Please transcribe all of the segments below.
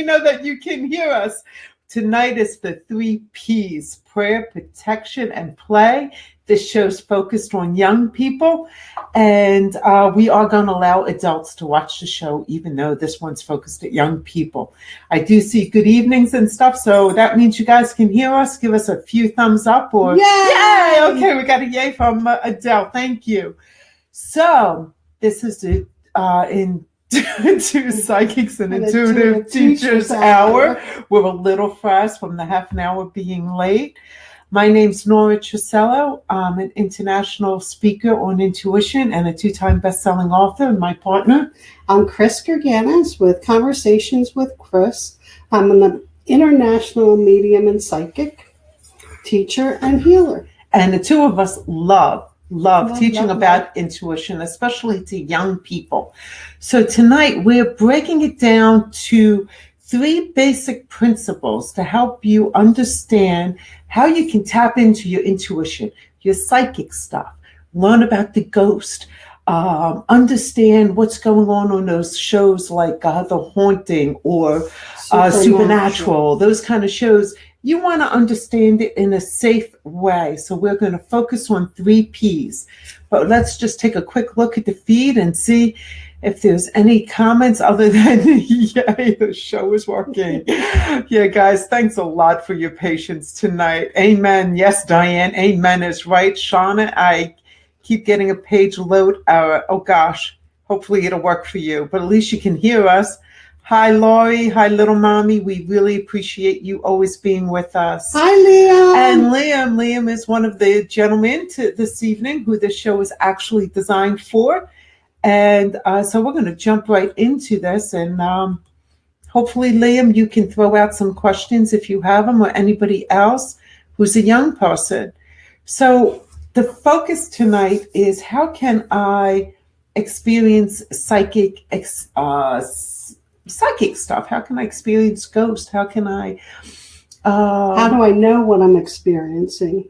me know that you can hear us. Tonight is the 3 P's: prayer, protection, and play. This show's focused on young people, and we are going to allow adults to watch the show, even though this one's focused at young people. I do see good evenings and stuff, so that means you guys can hear us. Give us a few thumbs up or yay! Okay, we got a yay from Adele. Thank you. So this is the into Psychics and Intuitive Teachers Hour. We're a little fast from the half an hour being late. My name's Nora Truscello. I'm an international speaker on intuition and a 2-time best-selling author. And my partner? I'm Chris Gerganis with Conversations with Chris. I'm an international medium and psychic, teacher, and healer. And the two of us love teaching about intuition, especially to young people. So tonight we're breaking it down to 3 basic principles to help you understand how you can tap into your intuition, your psychic stuff, learn about the ghost, understand what's going on those shows like The Haunting or Supernatural, those kind of shows. You want to understand it in a safe way. So we're going to focus on 3 P's. But let's just take a quick look at the feed and see if there's any comments other than, yay, the show is working. Yeah, guys, thanks a lot for your patience tonight. Amen. Yes, Diane, amen is right. Shauna, I keep getting a page load. Oh, gosh, hopefully it'll work for you. But at least you can hear us. Hi, Laurie. Hi, little mommy. We really appreciate you always being with us. Hi, Liam. And Liam is one of the gentlemen this evening who this show is actually designed for. And so we're going to jump right into this. And hopefully, Liam, you can throw out some questions if you have them, or anybody else who's a young person. So the focus tonight is, how can I experience psychic stuff? How can I experience ghosts? How can I... how do I know what I'm experiencing?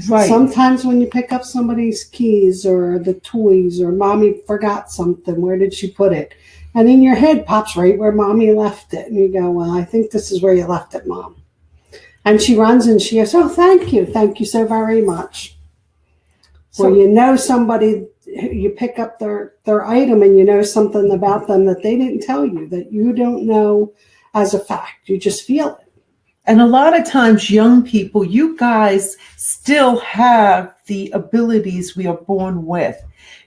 Right. Sometimes when you pick up somebody's keys or the toys, or mommy forgot something, where did she put it? And in your head pops right where mommy left it. And you go, well, I think this is where you left it, Mom. And she runs and she goes, oh, thank you. Thank you so very much. So, or you know somebody, you pick up their item and you know something about them that they didn't tell you, that you don't know as a fact. You just feel it. And a lot of times, young people, you guys still have the abilities we are born with.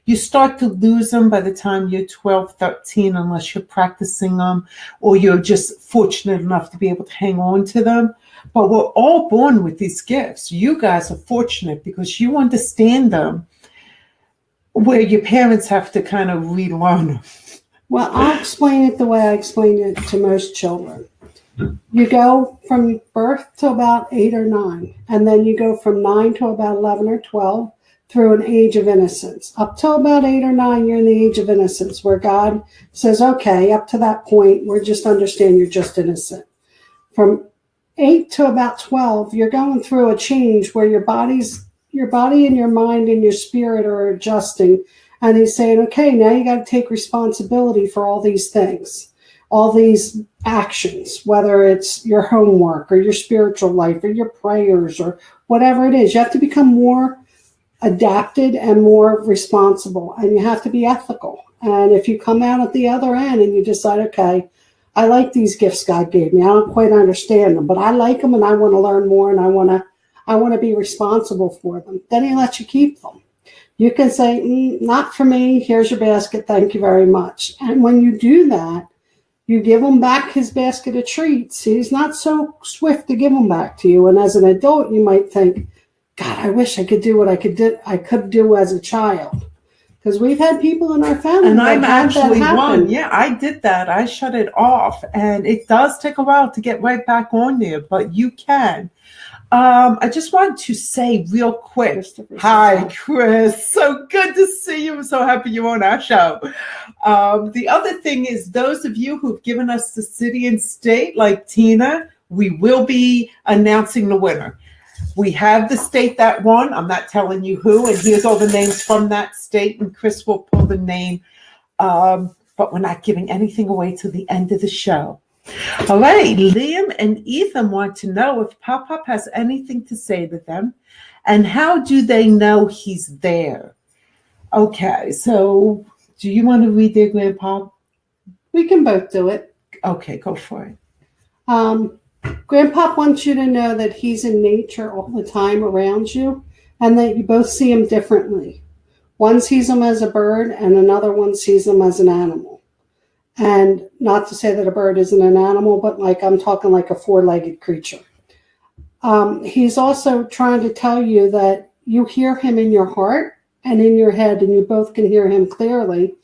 You start to lose them by the time you're 12, 13, unless you're practicing them, or you're just fortunate enough to be able to hang on to them. But we're all born with these gifts. You guys are fortunate because you understand them, where your parents have to kind of relearn them. Well, I'll explain it the way I explain it to most children. You go from birth to about 8 or 9, and then you go from 9 to about 11 or 12 through an age of innocence. Up till about 8 or 9, you're in the age of innocence, where God says, okay, up to that point, we're just understand you're just innocent. From 8 to about 12, you're going through a change where your body and your mind and your spirit are adjusting. And he's saying, okay, now you got to take responsibility for all these things, all these actions, whether it's your homework or your spiritual life or your prayers or whatever it is. You have to become more adapted and more responsible, and you have to be ethical. And if you come out at the other end and you decide, okay, I like these gifts God gave me, I don't quite understand them, but I like them and I want to learn more, and I want to be responsible for them, then he lets you keep them. You can say, not for me, here's your basket, thank you very much. And when you do that, you give him back his basket of treats. He's not so swift to give them back to you. And as an adult, you might think, God, I wish I could do what I could do as a child. Because we've had people in our family. And I'm actually one. Yeah, I did that. I shut it off. And it does take a while to get right back on there, but you can. I just want to say real quick, hi, Chris. So good to see you. I'm so happy you're on our show. The other thing is, those of you who've given us the city and state, like Tina, we will be announcing the winner. We have the state that won. I'm not telling you who, and here's all the names from that state, and Chris will pull the name. But we're not giving anything away till the end of the show. All right, Liam and Ethan want to know if Pop has anything to say to them, and how do they know he's there? Okay, so do you want to read their Grandpa? We can both do it. Okay, go for it. Grandpa wants you to know that he's in nature all the time around you, and that you both see him differently. One sees him as a bird, and another one sees him as an animal. And not to say that a bird isn't an animal, but like I'm talking like a four-legged creature. He's also trying to tell you that you hear him in your heart and in your head, and you both can hear him clearly.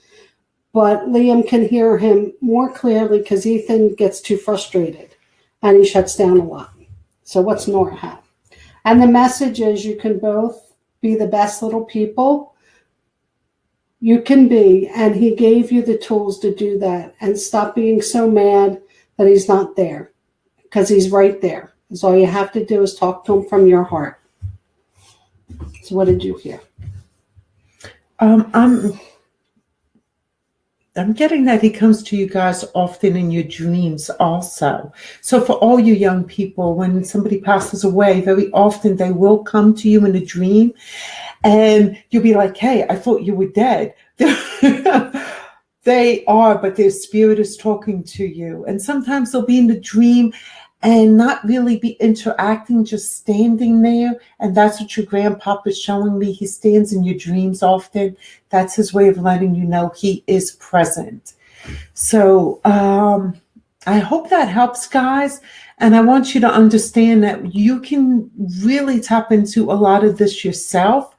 But Liam can hear him more clearly because Ethan gets too frustrated and he shuts down a lot. So what's Nora have? And the message is you can both be the best little people you can be. And he gave you the tools to do that. And stop being so mad that he's not there, because he's right there. So all you have to do is talk to him from your heart. So what did you hear? I'm getting that he comes to you guys often in your dreams also. So for all you young people, when somebody passes away, very often they will come to you in a dream and you'll be like, hey, I thought you were dead. They are, but their spirit is talking to you. And sometimes they'll be in the dream and not really be interacting, just standing there. And that's what your grandpa is showing me. He stands in your dreams often. That's his way of letting you know he is present. So I hope that helps, guys. And I want you to understand that you can really tap into a lot of this yourself.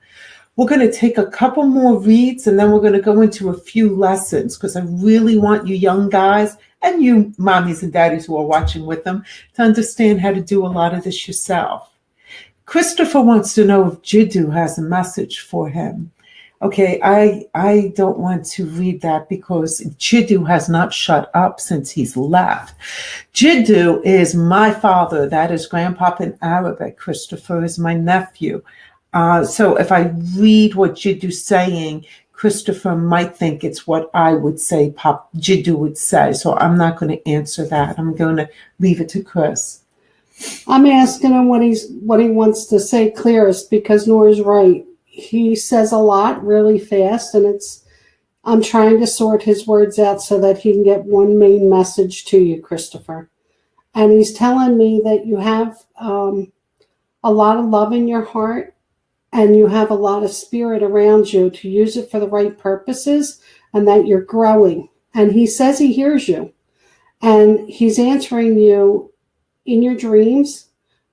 We're going to take a couple more reads, and then we're going to go into a few lessons, because I really want you young guys and you mommies and daddies who are watching with them to understand how to do a lot of this yourself. Christopher wants to know if Jiddu has a message for him. Okay, I don't want to read that because Jiddu has not shut up since he's left. Jiddu is my father. That is Grandpop in Arabic. Christopher is my nephew. So if I read what Jiddu's saying, Christopher might think it's what I would say, Jiddu would say. So I'm not going to answer that. I'm going to leave it to Chris. I'm asking him what he wants to say clearest, because Nora's right. He says a lot really fast, and I'm trying to sort his words out so that he can get one main message to you, Christopher. And he's telling me that you have a lot of love in your heart, and you have a lot of spirit around you to use it for the right purposes, and that you're growing. And he says he hears you, and he's answering you in your dreams,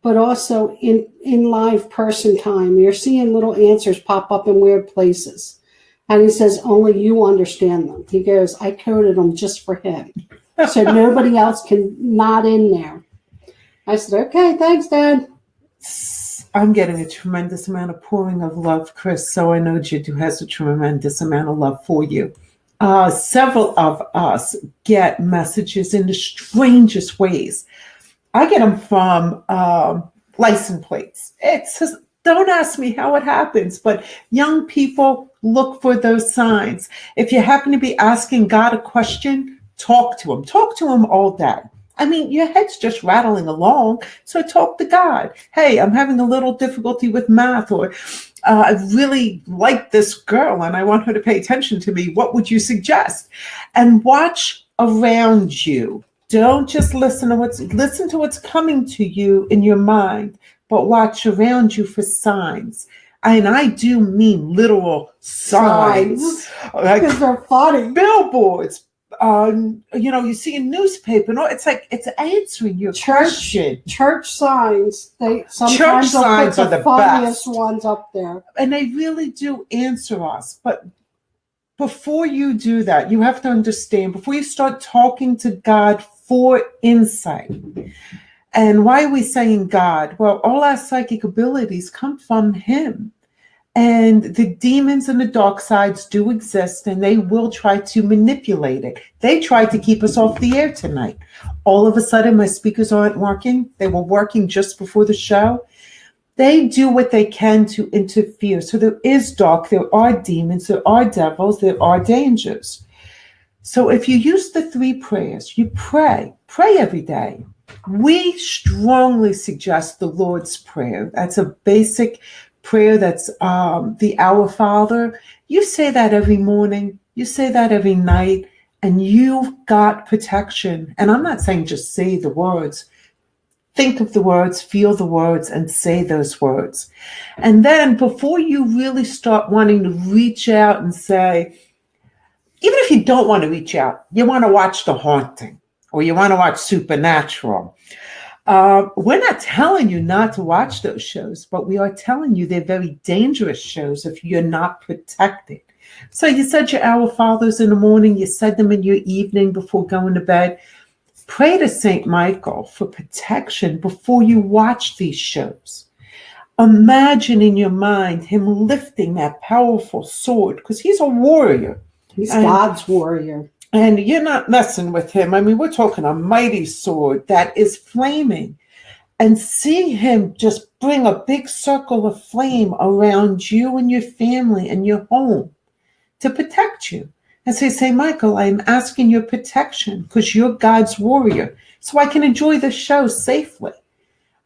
but also in live person time. You're seeing little answers pop up in weird places. And he says, only you understand them. He goes, I coded them just for him, so nobody else can nod in there. I said, okay, thanks, Dad. I'm getting a tremendous amount of pouring of love, Chris, so I know Jiddu has a tremendous amount of love for you. Several of us get messages in the strangest ways. I get them from license plates. It's just, don't ask me how it happens, but young people look for those signs. If you happen to be asking God a question, talk to him. Talk to him all day. I mean, your head's just rattling along, so talk to God. Hey, I'm having a little difficulty with math, or I really like this girl and I want her to pay attention to me. What would you suggest? And watch around you. Don't just listen to what's coming to you in your mind, but watch around you for signs. And I do mean literal signs. Because they're funny. Billboards. You see a newspaper. No, it's like it's answering your question. Church signs. Church signs are the funniest best ones up there, and they really do answer us. But before you do that, you have to understand. Before you start talking to God for insight, and why are we saying God? Well, all our psychic abilities come from Him. And the demons and the dark sides do exist, and they will try to manipulate it. They tried to keep us off the air tonight. All of a sudden, my speakers aren't working. They were working just before the show. They do what they can to interfere. So there is dark, there are demons, there are devils, there are dangers. So if you use the 3 prayers, you pray Pray every day. We strongly suggest the Lord's Prayer. That's a basic prayer. That's the Our Father. You say that every morning. You say that every night, and you've got protection. And I'm not saying just say the words. Think of the words, feel the words, and say those words. And then before you really start wanting to reach out and say, even if you don't want to reach out, you want to watch The Haunting or you want to watch Supernatural. We're not telling you not to watch those shows, but we are telling you they're very dangerous shows if you're not protected. So you said your Our Fathers in the morning, you said them in your evening before going to bed. Pray to St. Michael for protection before you watch these shows. Imagine in your mind him lifting that powerful sword, because he's a warrior. He's God's warrior. And you're not messing with him. I mean, we're talking a mighty sword that is flaming. And seeing him just bring a big circle of flame around you and your family and your home to protect you. And say, Michael, I'm asking your protection because you're God's warrior. So I can enjoy the show safely.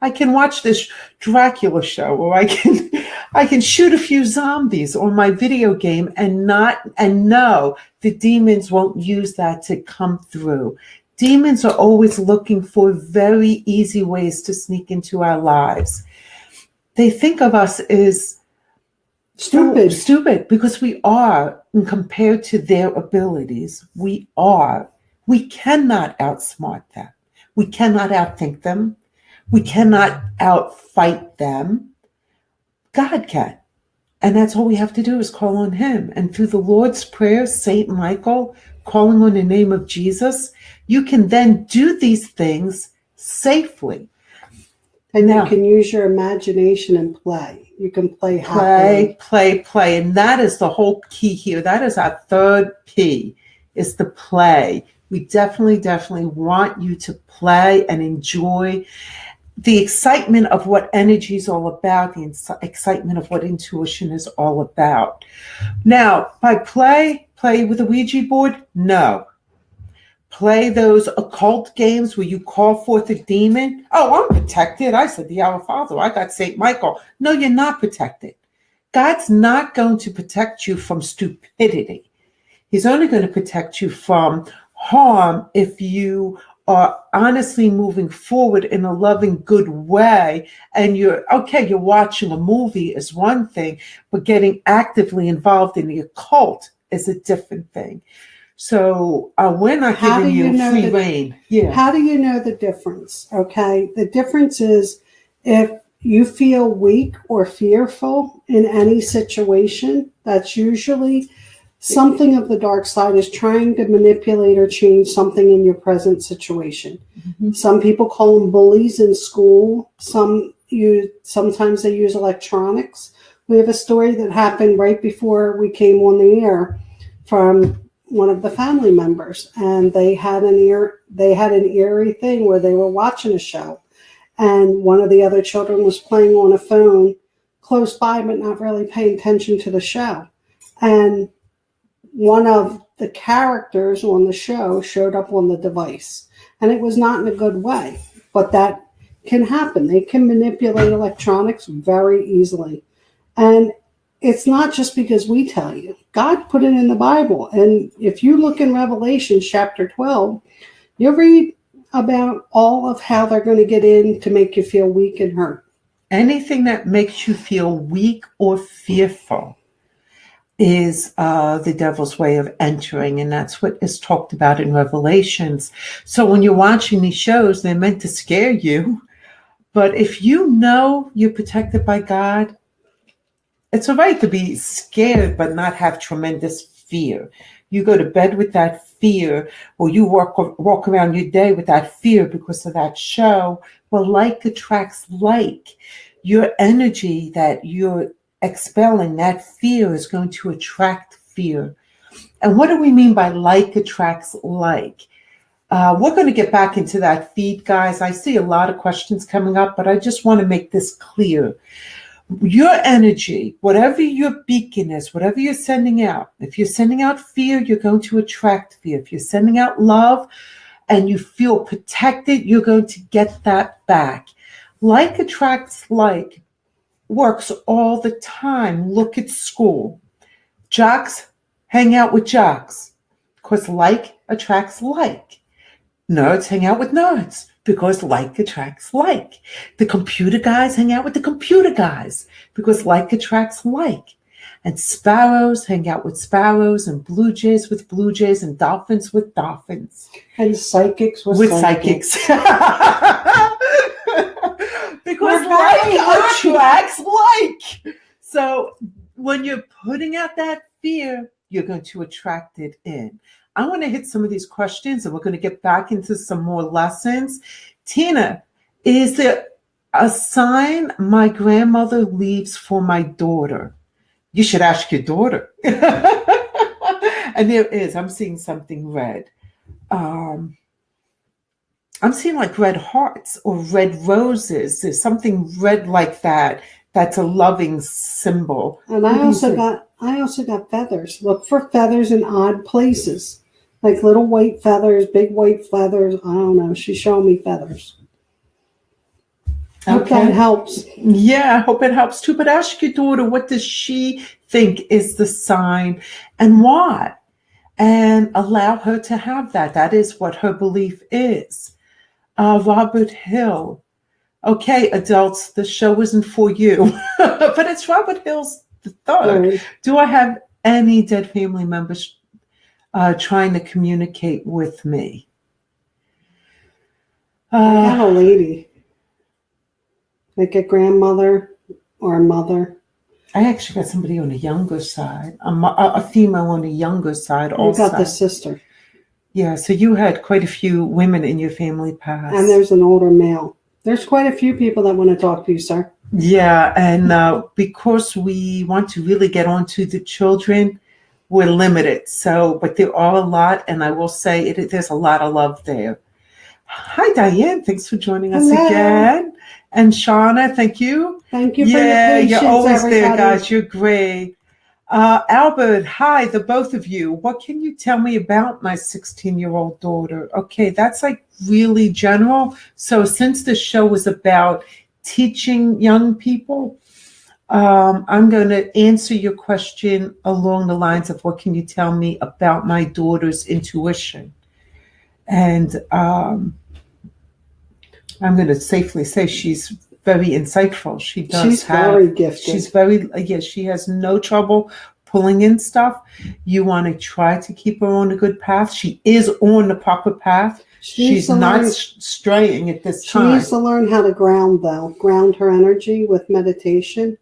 I can watch this Dracula show, or I can shoot a few zombies on my video game and know the demons won't use that to come through. Demons are always looking for very easy ways to sneak into our lives. They think of us as stupid because we are, and compared to their abilities, we are. We cannot outsmart them. We cannot outthink them. We cannot outfight them. God can. And that's all we have to do is call on him. And through the Lord's Prayer, St. Michael, calling on the name of Jesus, you can then do these things safely. And now, you can use your imagination and play. You can play happily. Play. And that is the whole key here. That is our third P, is the play. We definitely want you to play and enjoy the excitement of what energy is all about, the excitement of what intuition is all about. Now, by play with a Ouija board? No. Play those occult games where you call forth a demon. Oh, I'm protected. I said the Our Father. I got St. Michael. No, you're not protected. God's not going to protect you from stupidity. He's only going to protect you from harm if you are honestly moving forward in a loving, good way. And you're watching a movie is one thing, but getting actively involved in the occult is a different thing. So we're not giving you free reign. Yeah. How do you know the difference? Okay. The difference is if you feel weak or fearful in any situation, that's usually something of the dark side is trying to manipulate or change something in your present situation. Mm-hmm. Some people call them bullies in school. Sometimes they use electronics. We have a story that happened right before we came on the air from one of the family members, and they had an eerie thing where they were watching a show, and one of the other children was playing on a phone close by but not really paying attention to the show, and one of the characters on the show showed up on the device, and it was not in a good way, but that can happen. They can manipulate electronics very easily, and it's not just because we tell you. God put it in the Bible. And if you look in Revelation chapter 12, you'll read about all of how they're going to get in to make you feel weak and hurt. Anything that makes you feel weak or fearful is the devil's way of entering. And that's what is talked about in Revelations. So when you're watching these shows, they're meant to scare you. But if you know you're protected by God, it's all right to be scared, but not have tremendous fear. You go to bed with that fear, or you walk around your day with that fear because of that show. Well, like attracts like. Your energy that you're expelling, that fear is going to attract fear. And what do we mean by like attracts like? We're going to get back into that feed, guys. I see a lot of questions coming up, but I just want to make this clear. Your energy, whatever your beacon is, whatever you're sending out, if you're sending out fear, you're going to attract fear. If you're sending out love and you feel protected, you're going to get that back. Like attracts like works all the time. Look at school. Jocks hang out with jocks because like attracts like. Nerds hang out with nerds because like attracts like. The computer guys hang out with the computer guys because like attracts like. And sparrows hang out with sparrows, and blue jays with blue jays, and dolphins with dolphins. And psychics with psychics. Because like attracts like. So when you're putting out that fear, you're going to attract it in. I want to hit some of these questions, and we're going to get back into some more lessons. Tina, is there a sign my grandmother leaves for my daughter? You should ask your daughter. And there is. I'm seeing something red. I'm seeing like red hearts or red roses. There's something red like that. That's a loving symbol. And I also got feathers. Look for feathers in odd places. Like little white feathers, big white feathers. I don't know. She's showing me feathers. Hope that helps. Yeah, I hope it helps too. But ask your daughter, what does she think is the sign and why? And allow her to have that. That is what her belief is. Robert Hill. Okay, adults, the show isn't for you. But it's Robert Hill's the third. Right. Do I have any dead family members trying to communicate with me? I have a lady. Like a grandmother or a mother. I actually got somebody on the younger side, a female on the younger side also. You got the sister. Yeah, so you had quite a few women in your family past. And there's an older male. There's quite a few people that want to talk to you, sir. Yeah, and because we want to really get on to the children, we're limited. So, but there are a lot, and I will say there's a lot of love there. Hi, Diane. Thanks for joining us again. And Shauna, thank you. Thank you for your patience, you're always everybody. there, guys. You're great. Albert, hi, the both of you. What can you tell me about my 16-year-old daughter? Okay, that's like really general. So since the show was about teaching young people, I'm going to answer your question along the lines of what can you tell me about my daughter's intuition? And I'm going to safely say she's very insightful. She's very gifted. She's she has no trouble pulling in stuff. You want to try to keep her on a good path. She is on the proper path. She's not straying at this time. She needs to learn how to ground, though. Ground her energy with meditation.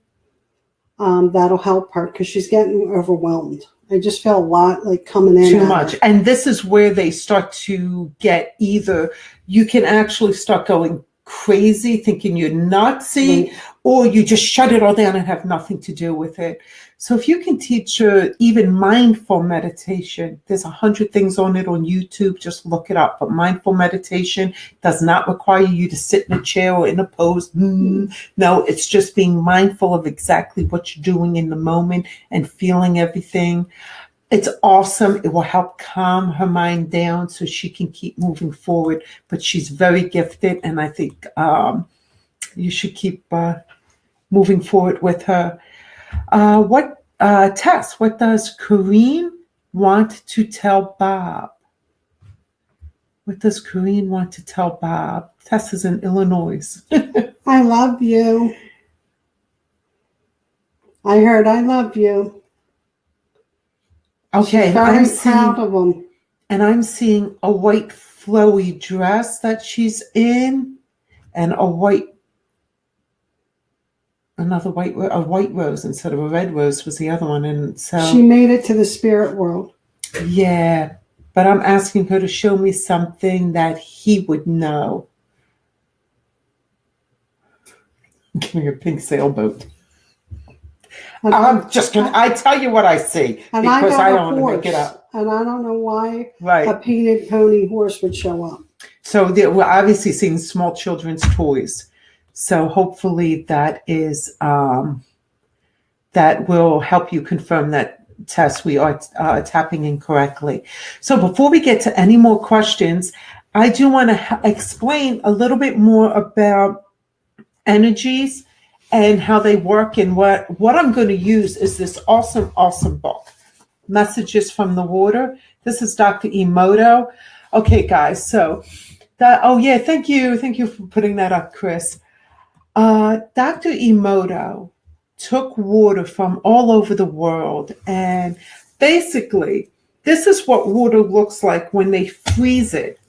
That'll help her because she's getting overwhelmed. I just feel a lot like coming in. Too much. And this is where they start to get you can actually start going crazy, thinking you're Nazi, or you just shut it all down and have nothing to do with it. So if you can teach her even mindful meditation, there's 100 things on it on YouTube. Just look it up. But mindful meditation does not require you to sit in a chair or in a pose. No, it's just being mindful of exactly what you're doing in the moment and feeling everything. It's awesome. It will help calm her mind down so she can keep moving forward. But she's very gifted, and I think you should keep moving forward with her. Tess, what does Corinne want to tell Bob? What does Corinne want to tell Bob? Tess is in Illinois. I love you. I heard I love you. Okay, she's very proud of him. And I'm seeing a white flowy dress that she's in, and a white rose instead of a red rose was the other one. And so she made it to the spirit world. Yeah, but I'm asking her to show me something that he would know. Give me a pink sailboat. I tell you what I see because I don't want to make it up. And I don't know why a painted pony horse would show up. So we're obviously seeing small children's toys. So hopefully that is that will help you confirm that, Tess, we are tapping in correctly. So before we get to any more questions, I do want to explain a little bit more about energies and how they work. And what I'm going to use is this awesome book, Messages from the Water. This is Dr. Emoto. Okay, guys. So thank you for putting that up, Chris. Dr. Emoto took water from all over the world, and basically, this is what water looks like when they freeze it,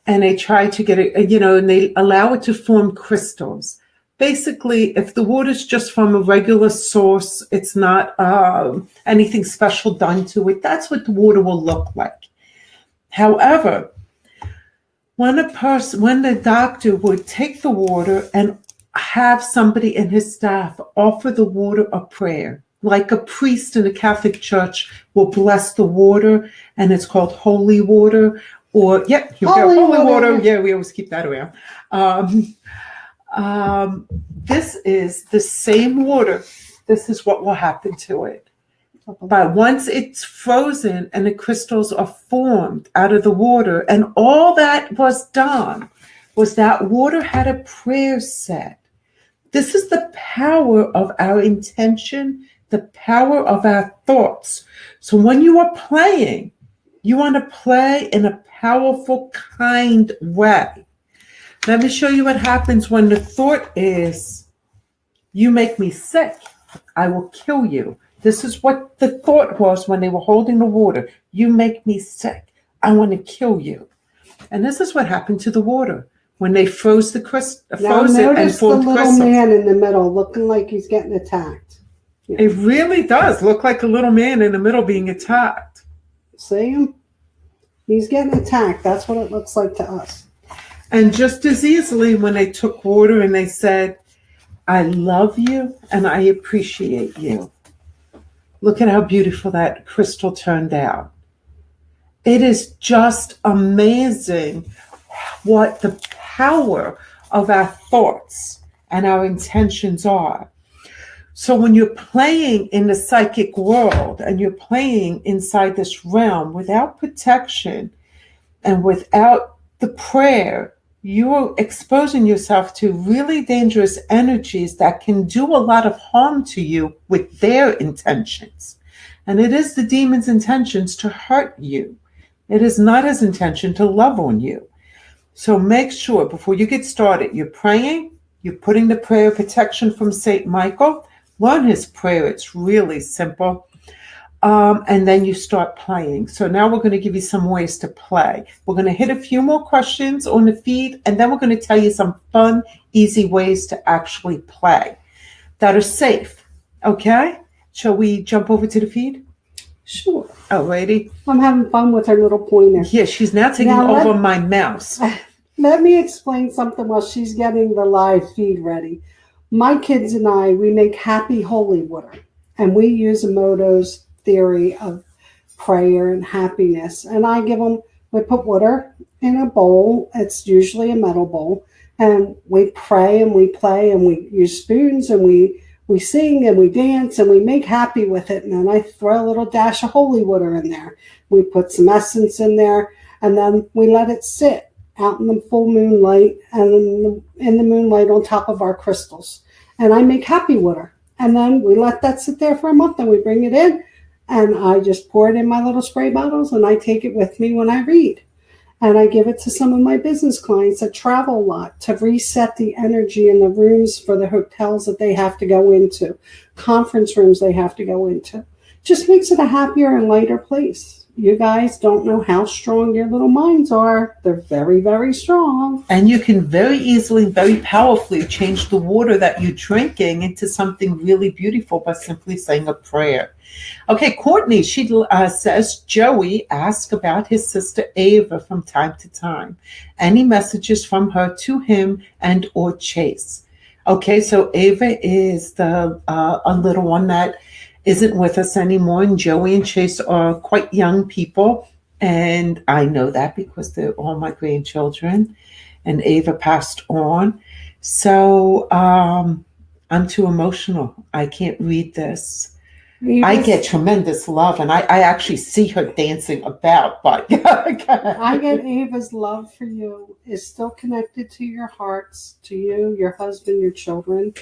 and they try to get it, and they allow it to form crystals. Basically, if the water is just from a regular source, it's not anything special done to it. That's what the water will look like. However, when the doctor would take the water and have somebody in his staff offer the water a prayer, like a priest in a Catholic church will bless the water, and it's called holy water, or holy water. Yeah, we always keep that around. This is the same water. This is what will happen to it. But once it's frozen and the crystals are formed out of the water, and all that was done was that water had a prayer said. This is the power of our intention, the power of our thoughts. So when you are playing, you want to play in a powerful, kind way. Let me show you what happens when the thought is, you make me sick, I will kill you. This is what the thought was when they were holding the water. You make me sick, I want to kill you. And this is what happened to the water when they froze the crystal. Notice the little man in the middle looking like he's getting attacked. Yeah. It really does look like a little man in the middle being attacked. See him? He's getting attacked. That's what it looks like to us. And just as easily when they took water and they said, I love you and I appreciate you. Look at how beautiful that crystal turned out. It is just amazing what the power of our thoughts and our intentions are. So when you're playing in the psychic world and you're playing inside this realm without protection and without the prayer, you're exposing yourself to really dangerous energies that can do a lot of harm to you with their intentions. And it is the demon's intentions to hurt you. It is not his intention to love on you. So make sure before you get started, you're praying, you're putting the prayer of protection from St. Michael. Learn his prayer. It's really simple. And then you start playing. So now we're going to give you some ways to play. We're going to hit a few more questions on the feed, and then we're going to tell you some fun, easy ways to actually play that are safe. Okay? Shall we jump over to the feed? Sure. Alrighty. I'm having fun with her little pointer. Yeah, she's now taking over my mouse. Let me explain something while she's getting the live feed ready. My kids and I, we make happy holy water, and we use Emoto's theory of prayer and happiness. And we put water in a bowl. It's usually a metal bowl. And we pray and we play and we use spoons and we sing and we dance and we make happy with it. And then I throw a little dash of holy water in there. We put some essence in there, and then we let it sit out in the full moonlight and in the moonlight on top of our crystals. And I make happy water. And then we let that sit there for a month, and we bring it in, and I just pour it in my little spray bottles, and I take it with me when I read. And I give it to some of my business clients that travel a lot to reset the energy in the rooms for the hotels that they have to go into, conference rooms they have to go into. Just makes it a happier and lighter place. You guys don't know how strong your little minds are. They're very, very strong. And you can very easily, very powerfully change the water that you're drinking into something really beautiful by simply saying a prayer. Okay, Courtney, she says, Joey asked about his sister Ava from time to time. Any messages from her to him and or Chase? Okay, so Ava is a little one that isn't with us anymore, and Joey and Chase are quite young people, and I know that because they're all my grandchildren, and Ava passed on. So I'm too emotional. I can't read this. I get tremendous love, and I actually see her dancing about, but I get Ava's love for you is still connected to your hearts, to you, your husband, your children.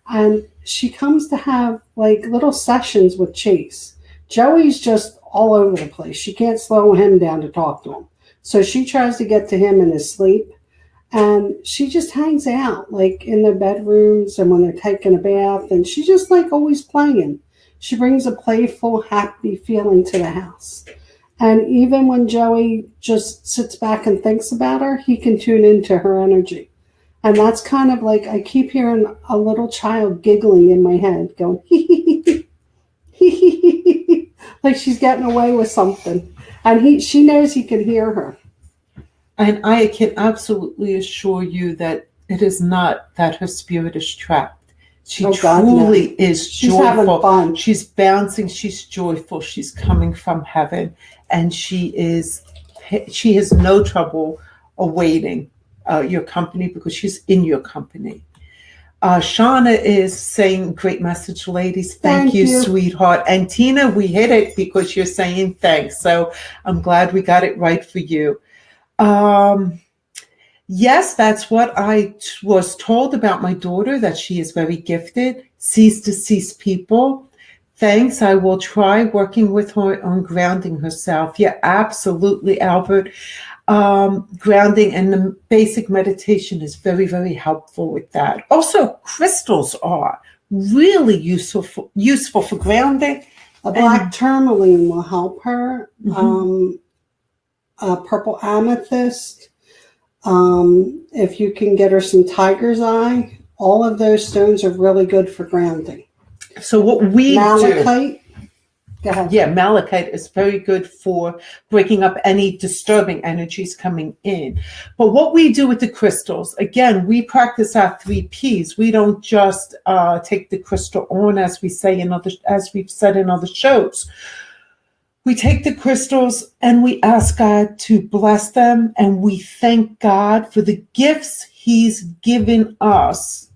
And she comes to have like little sessions with Chase. Joey's just all over the place. She can't slow him down to talk to him. So she tries to get to him in his sleep. And she just hangs out like in their bedrooms and when they're taking a bath. And she's just like always playing. She brings a playful, happy feeling to the house. And even when Joey just sits back and thinks about her, he can tune into her energy. And that's kind of like, I keep hearing a little child giggling in my head, going, hee hee hee hee hee hee, like she's getting away with something. And she knows he can hear her. And I can absolutely assure you that it is not that her spirit is trapped. She truly is joyful. She's having fun. She's bouncing. She's joyful. She's coming from heaven. And she has no trouble awaiting your company because she's in your company. Shauna is saying, great message, ladies. Thank you, sweetheart. And Tina, we hit it because you're saying thanks. So I'm glad we got it right for you. Yes, that's what I was told about my daughter, that she is very gifted, sees deceased people. Thanks. I will try working with her on grounding herself. Yeah, absolutely, Albert. Grounding and the basic meditation is very, very helpful with that. Also, crystals are really useful for grounding. A black tourmaline will help her. Mm-hmm. A purple amethyst. If you can get her some tiger's eye, all of those stones are really good for grounding. So what we malachite. Go ahead. Yeah, malachite is very good for breaking up any disturbing energies coming in. But what we do with the crystals, again, we practice our 3 Ps. We don't just take the crystal on, as we've said in other shows. We take the crystals and we ask God to bless them, and we thank God for the gifts He's given us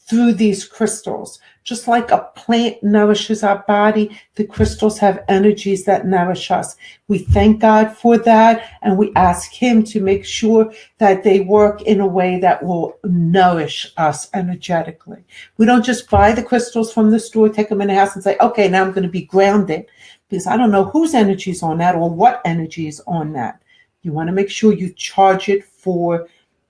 through these crystals. Just like a plant nourishes our body, the crystals have energies that nourish us. We thank God for that, and we ask Him to make sure that they work in a way that will nourish us energetically. We don't just buy the crystals from the store, take them in the house and say, okay, now I'm going to be grounded, because I don't know whose energy is on that or what energy is on that. You want to make sure you charge it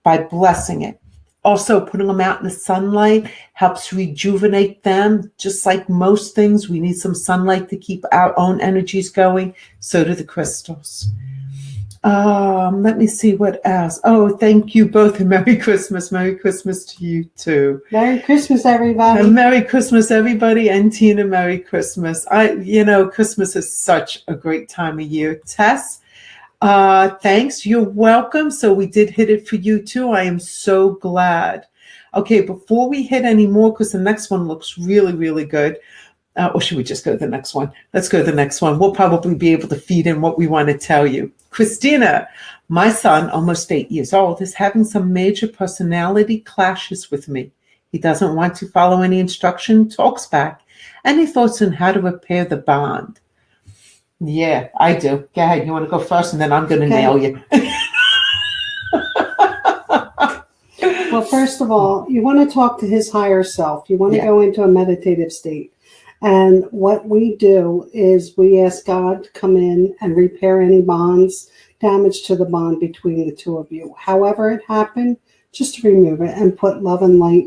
by blessing it. Also, putting them out in the sunlight helps rejuvenate them. Just like most things, we need some sunlight to keep our own energies going. So do the crystals. Let me see what else. Oh, thank you both, and Merry Christmas. Merry Christmas to you too. Merry Christmas, everybody. And Merry Christmas, everybody. And Tina, Merry Christmas. Christmas is such a great time of year. Tess, thanks. You're welcome. So we did hit it for you too. I am so glad. Okay, before we hit any more, because the next one looks really, really good. Or should we just go to the next one? Let's go to the next one. We'll probably be able to feed in what we want to tell you. Christina, my son, almost 8 years old, is having some major personality clashes with me. He doesn't want to follow any instruction, talks back. Any thoughts on how to repair the bond? Yeah, I do. Go ahead. You want to go first, and then I'm going to nail you. Well, first of all, you want to talk to his higher self. You want to go into a meditative state. And what we do is we ask God to come in and repair any bonds, damage to the bond between the two of you. However it happened, just remove it and put love and light,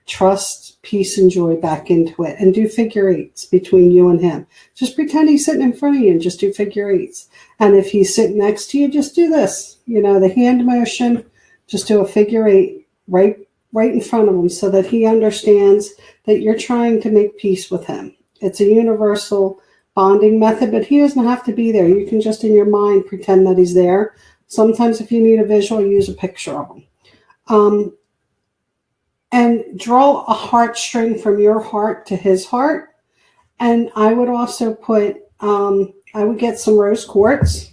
trust, peace, and joy back into it. And do figure eights between you and him. Just pretend he's sitting in front of you and just do figure eights. And if he's sitting next to you, just do this. The hand motion, just do a figure eight right in front of him so that he understands that you're trying to make peace with him. It's a universal bonding method, but he doesn't have to be there. You can just in your mind pretend that he's there. Sometimes if you need a visual, use a picture of him. And draw a heartstring from your heart to his heart. And I would also put, I would get some rose quartz,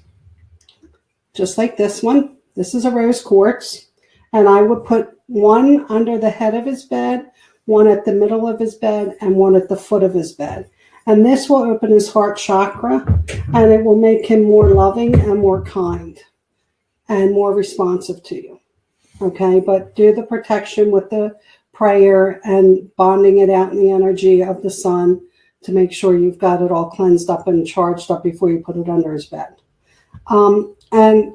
just like this one. This is a rose quartz. And I would put one under the head of his bed, one at the middle of his bed, and one at the foot of his bed. And this will open his heart chakra, and it will make him more loving and more kind and more responsive to you. Okay, but do the protection with the prayer and bonding it out in the energy of the sun to make sure you've got it all cleansed up and charged up before you put it under his bed. And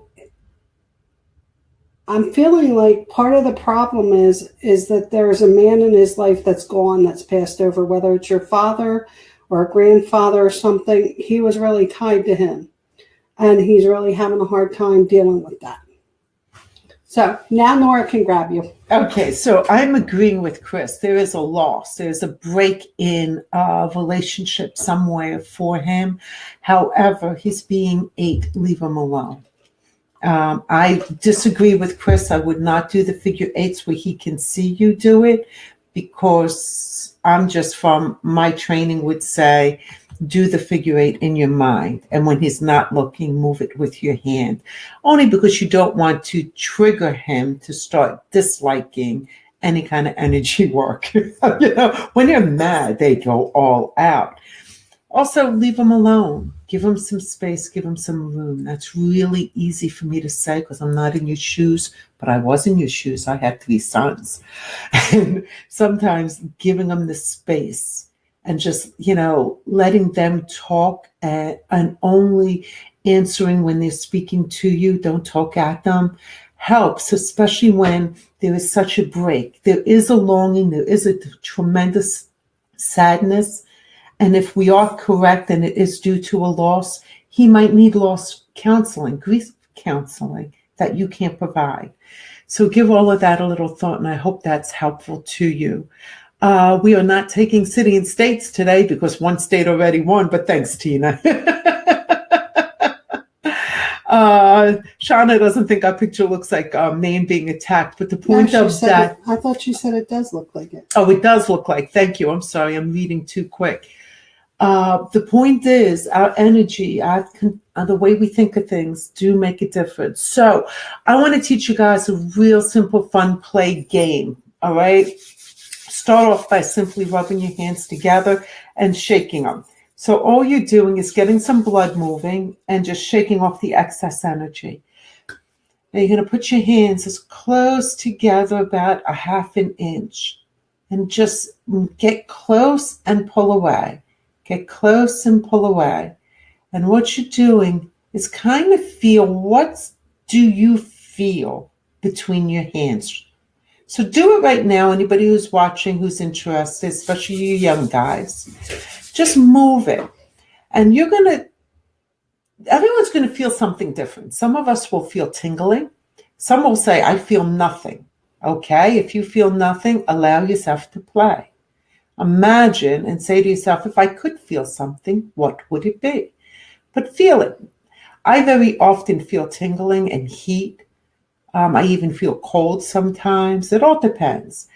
I'm feeling like part of the problem is that there's a man in his life that's gone, that's passed over, whether it's your father or a grandfather or something. He was really tied to him, and he's really having a hard time dealing with that. So now Nora can grab you. Okay, so I'm agreeing with Chris. There is a loss. There's a break in a relationship somewhere for him. However, he's being ate. Leave him alone. I disagree with Chris. I would not do the figure eights where he can see you do it, because I'm just, from my training, would say do the figure eight in your mind. And when he's not looking, move it with your hand. Only because you don't want to trigger him to start disliking any kind of energy work. When you're mad, they go all out. Also, leave him alone. Give him some space. Give him some room. That's really easy for me to say because I'm not in your shoes, but I was in your shoes. I had 3 sons. And sometimes giving them the space and just, letting them talk and only answering when they're speaking to you, don't talk at them, helps, especially when there is such a break. There is a longing. There is a tremendous sadness. And if we are correct and it is due to a loss, he might need loss counseling, grief counseling that you can't provide. So give all of that a little thought, and I hope that's helpful to you. We are not taking city and states today because one state already won, but thanks, Tina. Shauna doesn't think our picture looks like Maine being attacked, but the point of that... I thought you said it does look like it. Oh, it does look like. Thank you. I'm sorry. I'm reading too quick. The point is our energy, the way we think of things do make a difference. So I want to teach you guys a real simple, fun play game. All right. Start off by simply rubbing your hands together and shaking them. So all you're doing is getting some blood moving and just shaking off the excess energy. Now you're going to put your hands as close together, about a half an inch, and just get close and pull away. Get close and pull away. And what you're doing is kind of feel, what do you feel between your hands? So do it right now. Anybody who's watching, who's interested, especially you young guys, just move it. And everyone's going to feel something different. Some of us will feel tingling. Some will say, I feel nothing. Okay, if you feel nothing, allow yourself to play. Imagine and say to yourself, if I could feel something, what would it be? But feel it. I very often feel tingling and heat. I even feel cold sometimes. It all depends.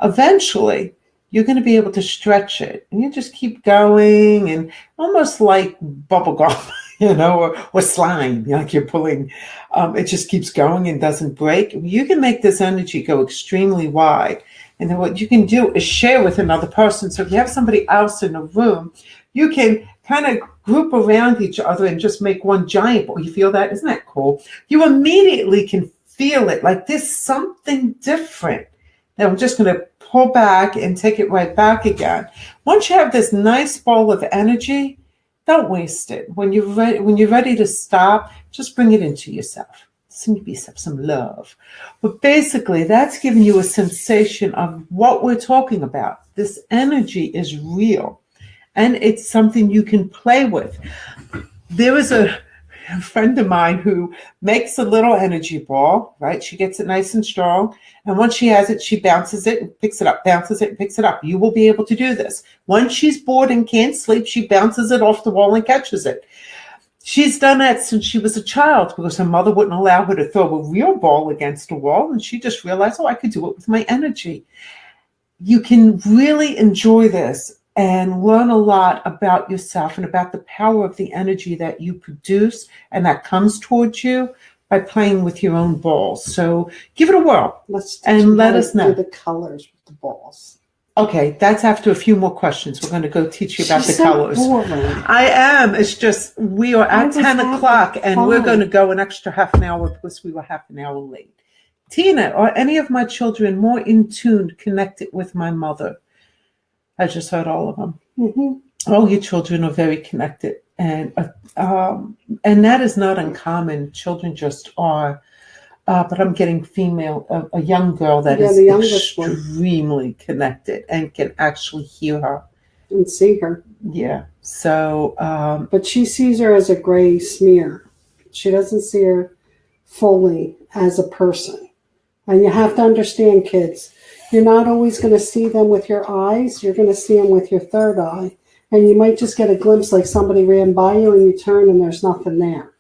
Eventually, you're going to be able to stretch it. And you just keep going, and almost like bubble gum, or slime, like you're pulling. It just keeps going and doesn't break. You can make this energy go extremely wide. And then what you can do is share with another person. So if you have somebody else in the room, you can kind of group around each other and just make one giant ball. You feel that? Isn't that cool? You immediately can feel it, like there's something different. Now I'm just going to pull back and take it right back again. Once you have this nice ball of energy, don't waste it. When you're ready to stop, just bring it into yourself. Send yourself some love. But basically, that's giving you a sensation of what we're talking about. This energy is real, and it's something you can play with. There is a friend of mine who makes a little energy ball, right? She gets it nice and strong. And once she has it, she bounces it and picks it up, bounces it and picks it up. You will be able to do this. Once she's bored and can't sleep, she bounces it off the wall and catches it. She's done that since she was a child because her mother wouldn't allow her to throw a real ball against a wall. And she just realized, I could do it with my energy. You can really enjoy this and learn a lot about yourself and about the power of the energy that you produce and that comes towards you by playing with your own balls. So give it a whirl let us know. The colors with the balls. Okay, that's after a few more questions. We're going to go teach you about the colors. Boring. I am. It's just we are at 10 o'clock and we're going to go an extra half an hour because we were half an hour late. Tina, are any of my children more in tune, connected with my mother? I just heard all of them. Mm-hmm. All your children are very connected, and that is not uncommon. Children just are. But I'm getting a young girl that is extremely connected and can actually hear her. And see her. Yeah. So. But she sees her as a gray smear. She doesn't see her fully as a person. And you have to understand, kids, you're not always going to see them with your eyes. You're going to see them with your third eye. And you might just get a glimpse like somebody ran by you and you turn and there's nothing there.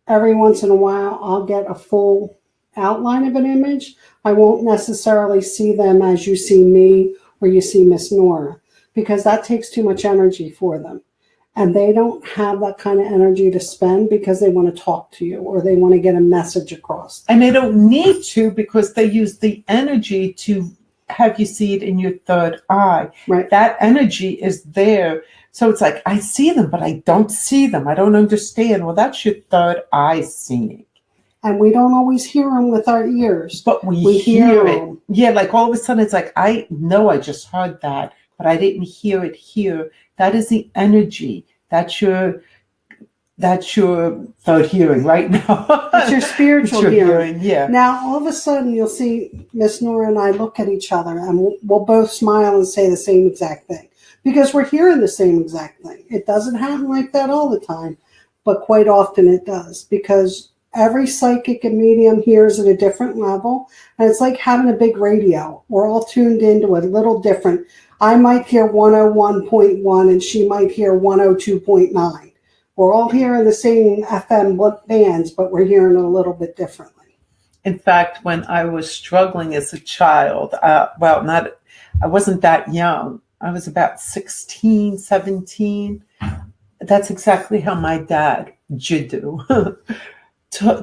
Every once in a while, I'll get a full outline of an image. I won't necessarily see them as you see me or you see Miss Nora, because that takes too much energy for them. And they don't have that kind of energy to spend because they want to talk to you or they want to get a message across. And they don't need to because they use the energy to have you see it in your third eye. Right. That energy is there. So it's like, I see them, but I don't see them. I don't understand. Well, that's your third eye seeing. And we don't always hear them with our ears. But we hear it. Them. Yeah, like all of a sudden it's like, I know I just heard that, but I didn't hear it here. That is the energy. That's your third hearing right now. It's your spiritual hearing. Yeah. Now, all of a sudden, you'll see Miss Nora and I look at each other and we'll both smile and say the same exact thing. Because we're hearing the same exact thing. It doesn't happen like that all the time, but quite often it does. Because every psychic and medium hears at a different level. And it's like having a big radio. We're all tuned into a little different. I might hear 101.1 and she might hear 102.9. We're all hearing the same FM bands, but we're hearing it a little bit differently. In fact, when I was struggling as a child, I wasn't that young. I was about 16, 17. That's exactly how my dad, Jiddu,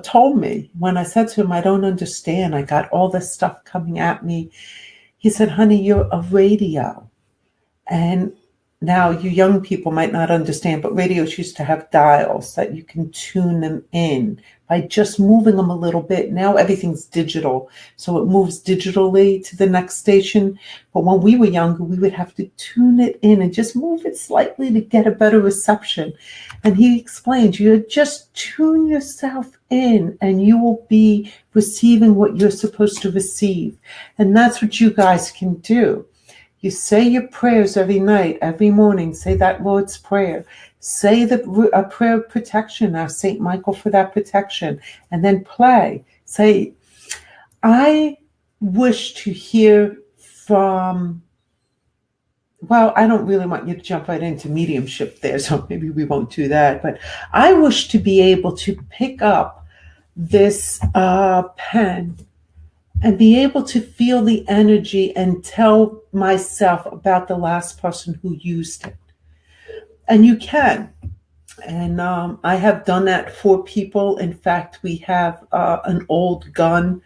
told me. When I said to him, I don't understand. I got all this stuff coming at me. He said, honey, you're a radio. And now you young people might not understand, but radios used to have dials that you can tune them in by just moving them a little bit. Now everything's digital, so it moves digitally to the next station. But when we were younger, we would have to tune it in and just move it slightly to get a better reception. And he explained, you just tune yourself in and you will be receiving what you're supposed to receive. And that's what you guys can do. You say your prayers every night, every morning. Say that Lord's Prayer. Say a prayer of protection. Ask St. Michael for that protection. And then play. Say, I wish to hear from, well, I don't really want you to jump right into mediumship there, so maybe we won't do that. But I wish to be able to pick up this pen and be able to feel the energy and tell myself about the last person who used it. And you can. And I have done that for people. In fact, we have an old gun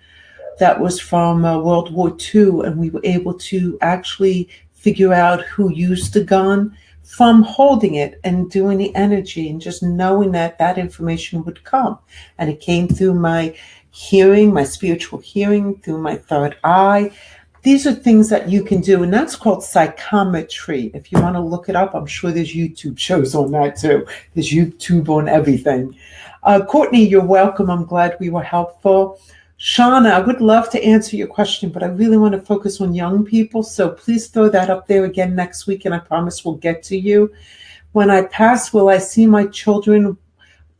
that was from World War II, and we were able to actually figure out who used the gun from holding it and doing the energy and just knowing that that information would come. And it came through my hearing, my spiritual hearing, through my third eye. These are things that you can do, and that's called psychometry. If you want to look it up, I'm sure there's YouTube shows on that too. There's YouTube on everything. Courtney, you're welcome. I'm glad we were helpful. Shauna, I would love to answer your question, but I really want to focus on young people. So please throw that up there again next week, and I promise we'll get to you. When I pass, will I see my children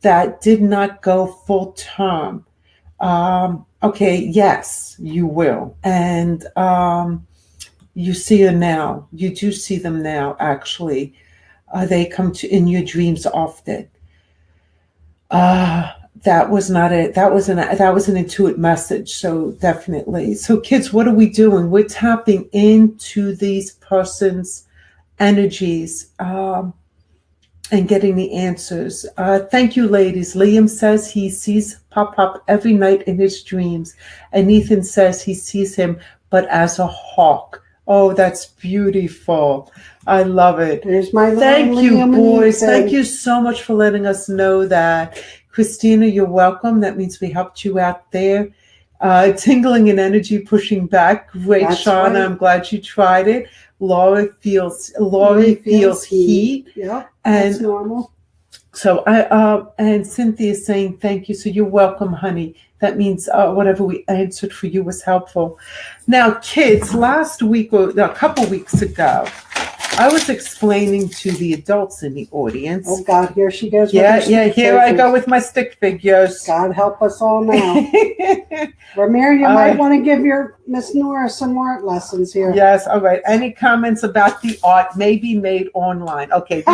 that did not go full term? Okay, yes, you will. And you see her now. You do see them now, actually. They come in your dreams often. That was not it. That was an intuitive message. So definitely. So kids, what are we doing? We're tapping into these persons' energies and getting the answers. Thank you, ladies. Liam says he sees Pop every night in his dreams. And Ethan says he sees him, but as a hawk. Oh, that's beautiful. I love it. There's my Thank you, Liam boys. thing. Thank you so much for letting us know that. Christina, you're welcome. That means we helped you out there. Tingling and energy pushing back. Great, That's Shauna. right. I'm glad you tried it. Laurie feels heat. Yeah, And that's normal. so and Cynthia's saying thank you. So you're welcome, honey. That means whatever we answered for you was helpful. Now, kids, last week or a couple weeks ago, I was explaining to the adults in the audience. Oh God, here she goes. Yeah, here I go with my stick figures. God help us all now. Ramir, you might want to give your Miss Nora some art lessons here. Yes, all right. Any comments about the art may be made online. Okay,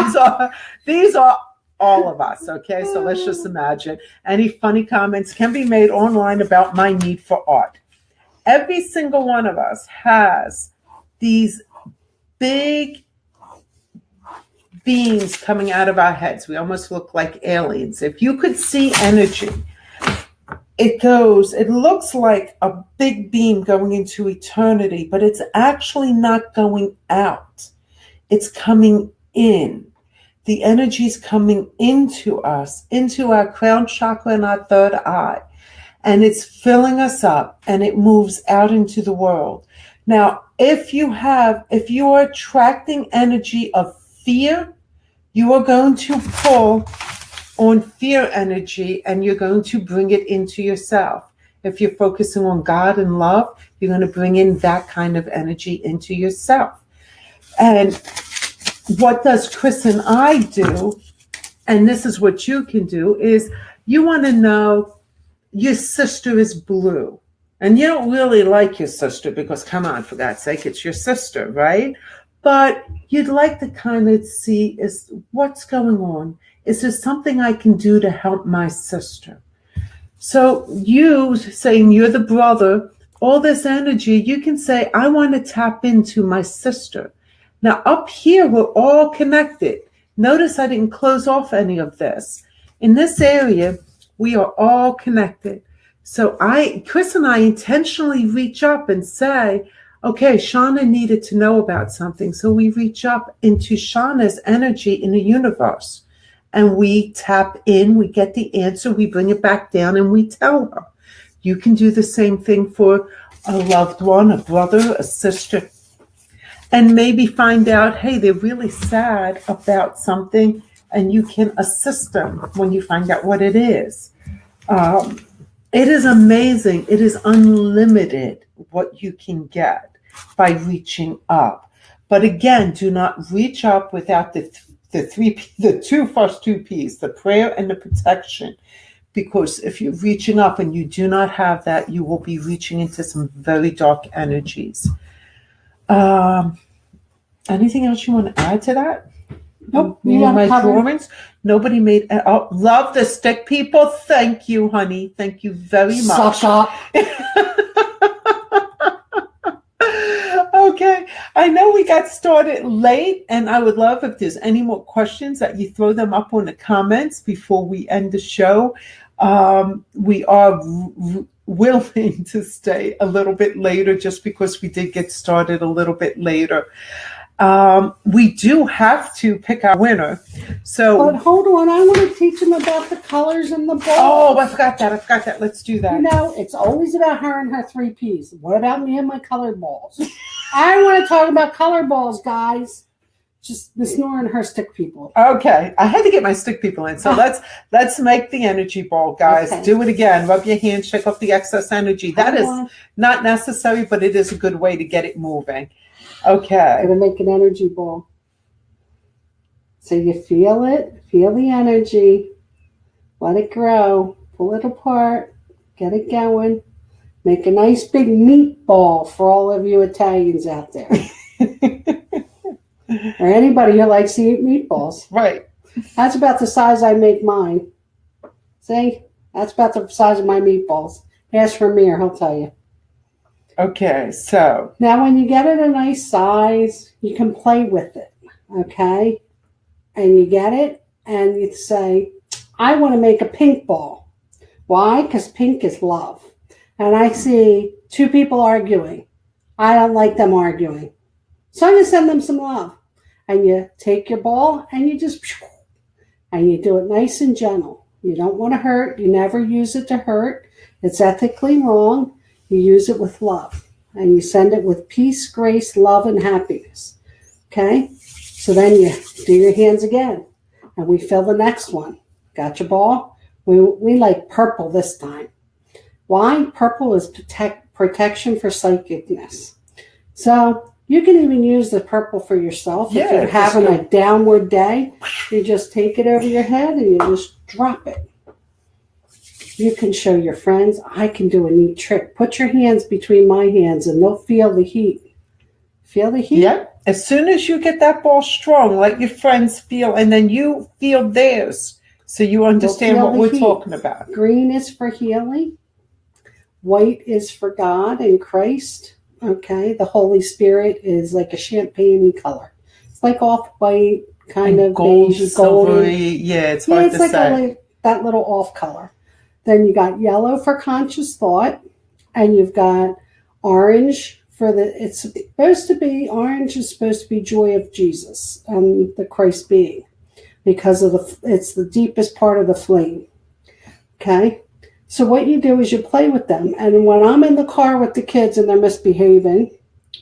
these are all of us, okay? So let's just imagine. Any funny comments can be made online about my need for art. Every single one of us has these big beams coming out of our heads. We almost look like aliens. If you could see energy, it looks like a big beam going into eternity, but it's actually not going out. It's coming in. The energy is coming into us, into our crown chakra and our third eye, and it's filling us up, and it moves out into the world. Now, if you are attracting energy of fear, you are going to pull on fear energy, and you're going to bring it into yourself. If you're focusing on God and love, you're going to bring in that kind of energy into yourself. And what does Chris and I do, and this is what you can do, is you want to know your sister is blue. And you don't really like your sister because, come on, for God's sake, it's your sister, right? But you'd like to kind of see is what's going on. Is there something I can do to help my sister? So you saying you're the brother, all this energy, you can say, I want to tap into my sister. Now up here, we're all connected. Notice I didn't close off any of this. In this area, we are all connected. So Chris and I intentionally reach up and say, okay, Shauna needed to know about something. So we reach up into Shauna's energy in the universe and we tap in, we get the answer, we bring it back down and we tell her. You can do the same thing for a loved one, a brother, a sister, and maybe find out, hey, they're really sad about something and you can assist them when you find out what it is. It is amazing. It is unlimited what you can get by reaching up. But again, do not reach up without the first two P's, the prayer and the protection. Because if you're reaching up and you do not have that, you will be reaching into some very dark energies. Anything else you want to add to that? Nope. My drawings. Nobody made. Love the stick people. Thank you, honey. Thank you very much. Suck up. Okay. I know we got started late, and I would love if there's any more questions that you throw them up on the comments before we end the show. We are willing to stay a little bit later just because we did get started a little bit later. We do have to pick our winner. But hold on, I want to teach them about the colors and the balls. Oh, I forgot that. Let's do that. You know, it's always about her and her 3 Ps. What about me and my colored balls? I want to talk about color balls, guys. Just Miss Nora and her stick people. Okay, I had to get my stick people in. So let's make the energy ball, guys. Okay. Do it again. Rub your hands, shake off the excess energy. That is not necessary, but it is a good way to get it moving. Okay. I'm going to make an energy ball. So you feel it, feel the energy, let it grow, pull it apart, get it going, make a nice big meatball for all of you Italians out there. Or anybody who likes to eat meatballs. Right. That's about the size I make mine. See? That's about the size of my meatballs. Ask for Ramir, he'll tell you. Okay, so. Now when you get it a nice size, you can play with it, okay? And you get it, and you say, I want to make a pink ball. Why? Because pink is love. And I see 2 people arguing. I don't like them arguing. So I'm going to send them some love. And you take your ball and you just, and you do it nice and gentle. You don't want to hurt. You never use it to hurt. It's ethically wrong. You use it with love. And you send it with peace, grace, love, and happiness. Okay? So then you do your hands again. And we fill the next one. Got your ball? We like purple this time. Why? Purple is protection for psychicness. So you can even use the purple for yourself. If you're having a downward day, you just take it over your head and you just drop it. You can show your friends, I can do a neat trick. Put your hands between my hands and they'll feel the heat. Feel the heat? Yep. As soon as you get that ball strong, let your friends feel, and then you feel theirs. So you understand what we're talking about. Green is for healing. White is for God and Christ. Okay. The Holy Spirit is like a champagne color. It's like off-white, kind of beige, golden. Yeah, it's hard to say. Like that little off color. Then you got yellow for conscious thought, and you've got orange for orange is supposed to be joy of Jesus and the Christ being, because it's the deepest part of the flame. Okay. So what you do is you play with them. And when I'm in the car with the kids and they're misbehaving,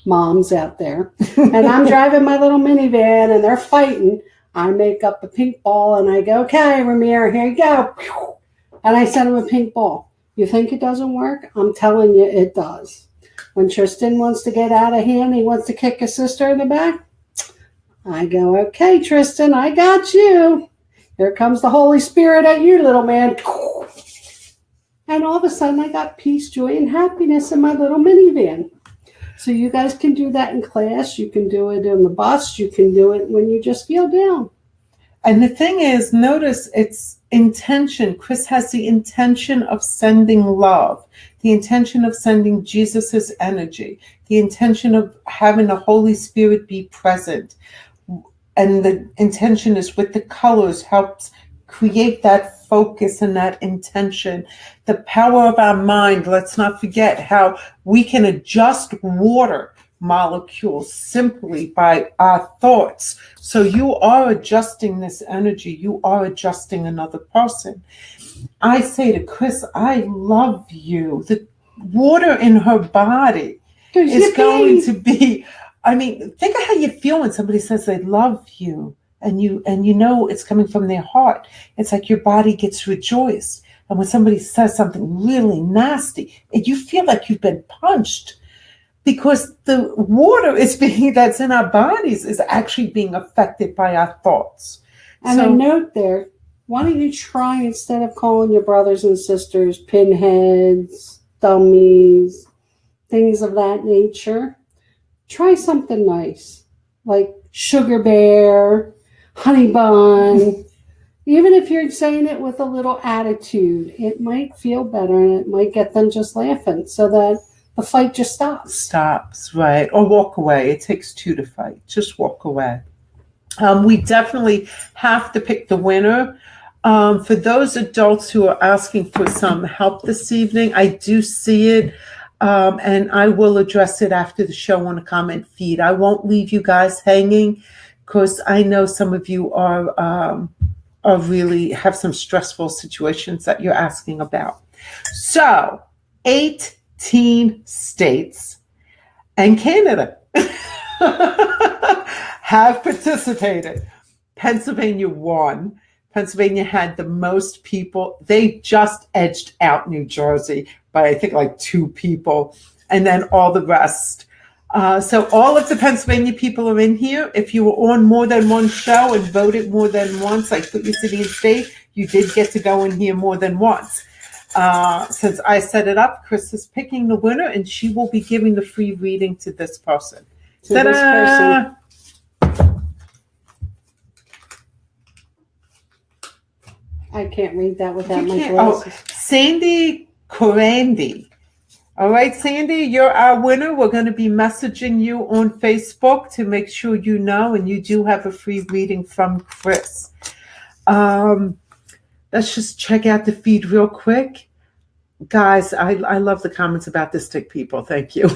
moms out there, and I'm driving my little minivan and they're fighting, I make up a pink ball and I go, okay, Ramir, here you go. And I send him a pink ball. You think it doesn't work? I'm telling you it does. When Tristan wants to get out of hand, he wants to kick his sister in the back, I go, okay, Tristan, I got you. Here comes the Holy Spirit at you, little man. And all of a sudden, I got peace, joy, and happiness in my little minivan. So you guys can do that in class. You can do it on the bus. You can do it when you just feel down. And the thing is, notice it's intention. Chris has the intention of sending love, the intention of sending Jesus's energy, the intention of having the Holy Spirit be present. And the intention is with the colors helps create that focus and that intention. The power of our mind, let's not forget how we can adjust water molecules simply by our thoughts. So you are adjusting this energy. You are adjusting another person. I say to Chris, I love you. The water in her body is going to be, I mean, think of how you feel when somebody says they love you and you know it's coming from their heart. It's like your body gets rejoiced. And when somebody says something really nasty, you feel like you've been punched, because the water that's in our bodies is actually being affected by our thoughts. And a note there, why don't you try, instead of calling your brothers and sisters pinheads, dummies, things of that nature, try something nice, like sugar bear, honey bun. Even if you're saying it with a little attitude, it might feel better and it might get them just laughing, so that the fight just stops, right? Or walk away. It takes two to fight. Just walk away. We definitely have to pick the winner. For those adults who are asking for some help this evening, I do see it, and I will address it after the show on a comment feed. I won't leave you guys hanging, because I know some of you are really have some stressful situations that you're asking about. So, 18 states and Canada have participated. Pennsylvania won. Pennsylvania had the most people. They just edged out New Jersey by, I think, like 2 people, and then all the rest. So all of the Pennsylvania people are in here. If you were on more than one show and voted more than once, like put your city and state, you did get to go in here more than once. Since I set it up, Chris is picking the winner, and she will be giving the free reading to this person. I can't read that without my glasses. Sandy Corinne. All right, Sandy, you're our winner. We're going to be messaging you on Facebook to make sure you know, and you do have a free reading from Chris. Let's just check out the feed real quick. Guys, I love the comments about the stick people. Thank you.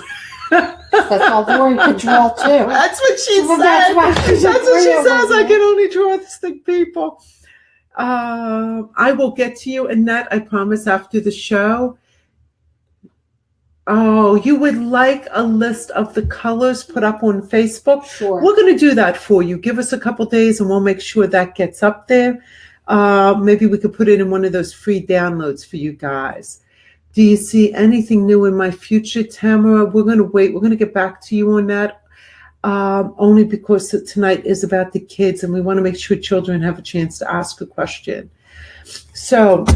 That's all Lori can draw too. That's what she Well, said. that's why she's That's what she a says. real I can only draw stick people. I will get to you, Annette, I promise, after the show. Oh, you would like a list of the colors put up on Facebook? Sure. We're going to do that for you. Give us a couple days and we'll make sure that gets up there. Maybe we could put it in one of those free downloads for you guys. Do you see anything new in my future, Tamara? We're going to wait. We're going to get back to you on that. Only because tonight is about the kids and we want to make sure children have a chance to ask a question. So,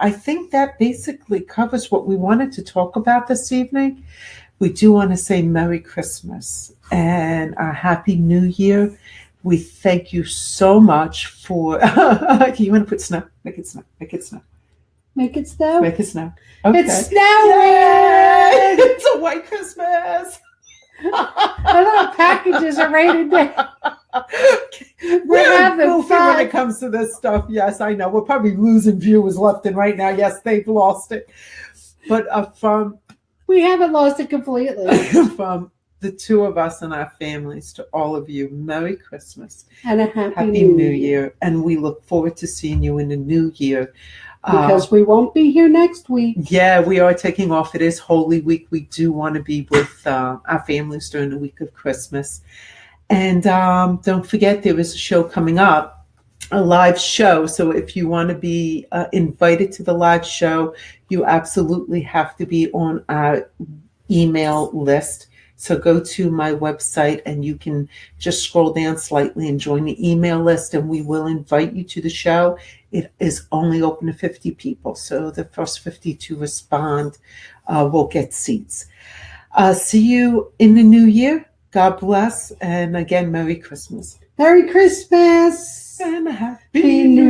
I think that basically covers what we wanted to talk about this evening. We do want to say Merry Christmas and a Happy New Year. We thank you so much for... You want to put snow? Make it snow. Make it snow. Make it snow? Make it snow. Okay. It's snowing! Yay! It's a white Christmas! The little packages are rated down. We're having goofy fun. when it comes to this stuff. Yes, I know. We're probably losing viewers left and right now. Yes, they've lost it. But We haven't lost it completely. from the two of us and our families to all of you, Merry Christmas. And a happy New Year. And we look forward to seeing you in the new year. Because we won't be here next week. Yeah, we are taking off. It is Holy Week. We do want to be with our families during the week of Christmas. And don't forget, there is a show coming up, a live show. So if you want to be invited to the live show, you absolutely have to be on our email list. So go to my website and you can just scroll down slightly and join the email list and we will invite you to the show. It is only open to 50 people. So the first 50 to respond will get seats. See you in the new year. God bless. And again, Merry Christmas. Merry Christmas. And a Happy New Year.